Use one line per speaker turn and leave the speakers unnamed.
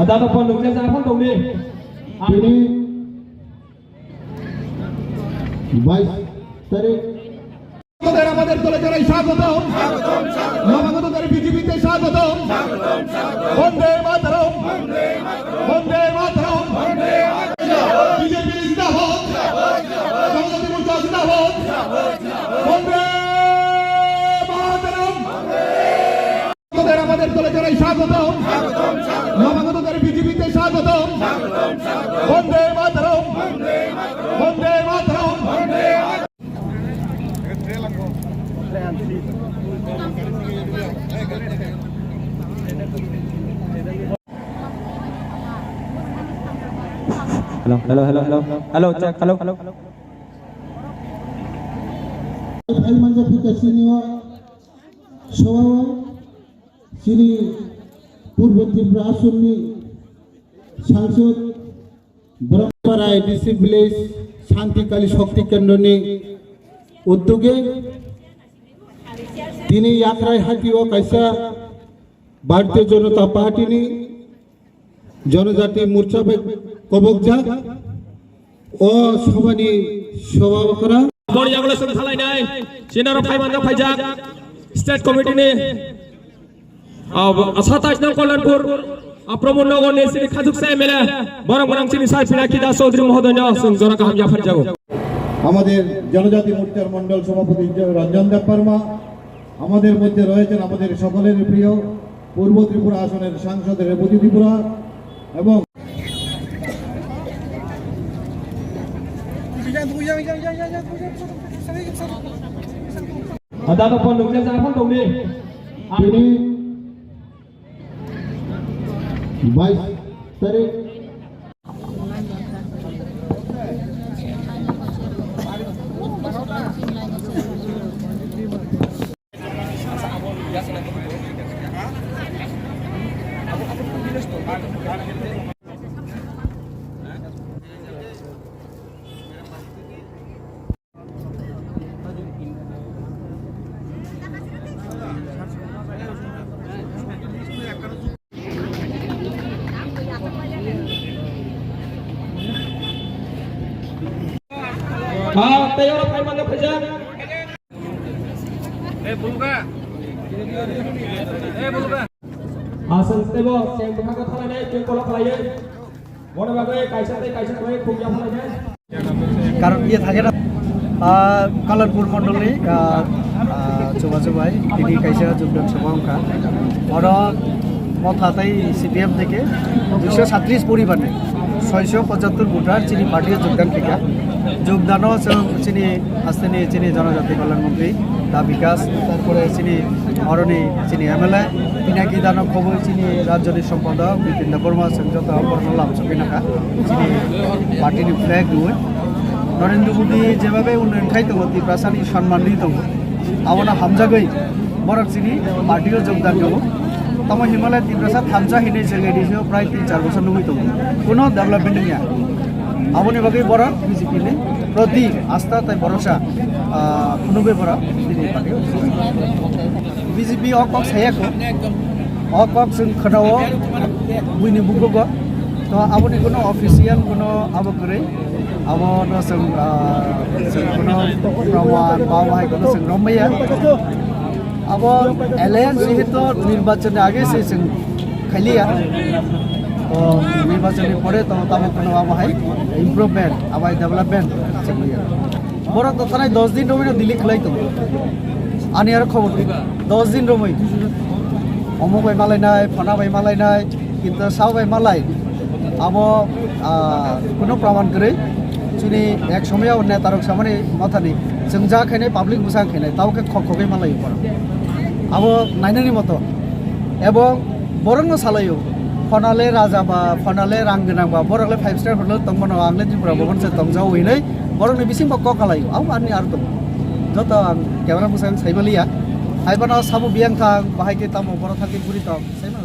Ada telepon lu saya telepon dong nih.
Ini 22 তারিখ
আমাদের দলে জানাই স্বাগতম নবাগত দলের বিজেপিতে স্বাগতম বন্দে মাতরম বন্দে মাতরম বিজেপি জিন্দাবাদ জনজাতি মোর্চা জিন্দাবাদ বন্দে মাতরম আমাদের দলে জানাই স্বাগতম নবাগত দলের বিজেপিতে স্বাগতম বন্দে মাতরম বন্দে মাতরম
Hello, check, hello.
Almanzafikasinya Sawawa sini Purba Tripura Asuni Sangsud Brahmarai DC Village Shanti Kali Shakti Kendra ni উদ্যোগে তিনি यात्राয় হাতিও কাইসা ভারতীয় জনতা পার্টি নি জনজাতি মোর্চা কবকজা ও সভানি সভাপকরা
বড়িয়াগুলো সব খালাই নাই সিনার ফাইমানজা ফাইজাক স্টেট কমিটি নে 27 নং কল্যাণপুর প্রমোদ নগর নে শ্রী খাজুকসা এমএলএ বরং বরং শ্রী সাহেব পিনাকি দাস চৌধুরী মহোদয় জনক হামজা ফারজাগো
আমাদের জনজাতি মোর্চার মন্ডল সভাপতি রঞ্জন দেব বর্মা আমাদের মধ্যে রয়েছেন আমাদের সকলের প্রিয় পূর্ব ত্রিপুরা আসনের সাংসদ রেবতী ত্রিপুরা এবং
Ada telepon lu saya telepon dong nih.
ini 22 তারিখ
Tayo orang faimanja faijak.
Buluga. Buluga.
Asan tebo yang berkata kalau naik yang kolak lain. Mana bagai kaisa bagai punya falanya.
কারণ ইয়ে থাকে না কালারপুর মন্ডলী চুবাচুবাই তিনি কাইসা যোগদান সভা আর মথাতাই সিপিএম থেকে 237 পরিবার 675 ভোটার চিনি পার্টিও যোগদান থেকে যোগদানও চিনি আসতেনি চিনি জনজাতি কল্যাণমন্ত্রী দা বিকাশ তারপরে চিনি অরণি চিনি এমএলএ পিনাকি দানব খবর চিনি রাজনীতি সম্পাদক বিপিন বর্মা যত বর্ণলাম সকিনাকা চিনি পার্টির ফ্ল্যাগ দুই নরেন্দ্র মোদী যেভাবে উন্নয়ন খাইতো ত্রিপুরাসানি সম্মান দিত আবনা হামজাগৈ বরক চিনি পার্টিও যোগদান দেব তখন হিমালয় ত্রিপুরাসা থামজা হিনে জেগে প্রায় 3-4 বছর নবই তো কোনো ডেভেলপমেন্ট নিয়ে আবনি বাকি বড় বিজেপি নে প্রতি আস্থা তাই ভরসা খুনুবে বড় তিনি পার্টি বিজেপি অকক সায়াকো অকক जों খনাও বুইনি বুগগো তো আবনি কোনো অফিসিয়াল কোনো আবকরে আবনো जों কোনো প্রমাণ বাবাই কোনো जों রমাইয়া अब एलायंस যেহেতু নির্বাচনে আগে সে जों খাইলিয়া তো নির্বাচনের পরে তো তাম কোনো আমাই ইমপ্রুভমেন্ট আমাই ডেভেলপমেন্ট বড় তো থানায় 10 দিন রমিনা দিল্লি খলাই তো আনি আর খবর 10 দিন রমই অমুক ভাই মালাই নাই ফনা ভাই মালাই নাই কিন্তু সাউ ভাই মালাই আব কোনো প্রমাণ করে চিনি এক সময় নেতারক সামনে মাথানি जों যা খাইনাই পাবলিক মোসাং খাইনাই তাওকে খখকে মালাই পড়া আব নাইনানি মতো এবং বরংনো সালাইও ফনালে রাজা বা ফনালে রাং गोनां বা বরংলে 5 স্টার হোটেল তংমনো आंले ত্রিপুরা বনছে তংজাও হইনাই বরংনি বিসিং বক কালাইও আউ আনি আর তো যত ক্যামেরা মোসাং সাইবালিয়া আইবানা সাবু বিয়াং থাং বাহাইকে তামো বড় থাকি পুরি তং সাইমা